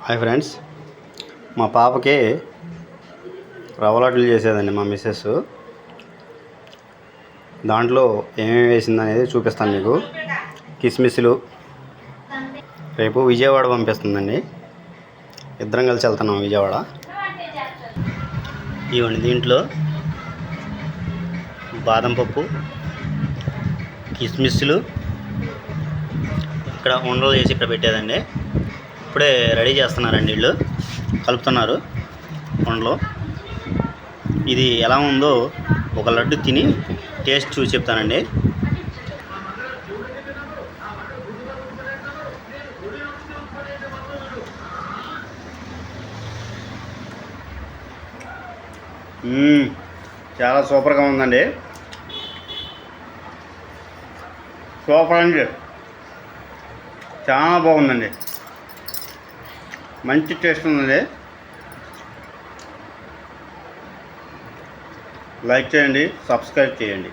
Hi friends, మా పాపకి రవ్వ లడ్డూలు చేసేదండి మా మిస్సెస్. దాంట్లో ఏమేమి వేసిందనేది చూపిస్తాను మీకు. కిస్మిస్లు రేపు విజయవాడ పంపిస్తుందండి. ఇద్దరం కలిసి వెళ్తున్నాం విజయవాడ. ఇవ్వండి, దీంట్లో బాదం పప్పు, కిస్మిస్లు ఇక్కడ ఉండలు చేసి ఇక్కడ పెట్టేదండి. ఇప్పుడే రెడీ చేస్తున్నారండి, వీళ్ళు కలుపుతున్నారు ఉండలు. ఇది ఎలా ఉందో ఒక లడ్డు తిని టేస్ట్ చూసి చెప్తానండి. చాలా సూపర్గా ఉందండి. సూపర్ అండి, చాలా బాగుందండి. మంచి టేస్ట్ ఉందండి. లైక్ చేయండి, సబ్స్క్రైబ్ చేయండి.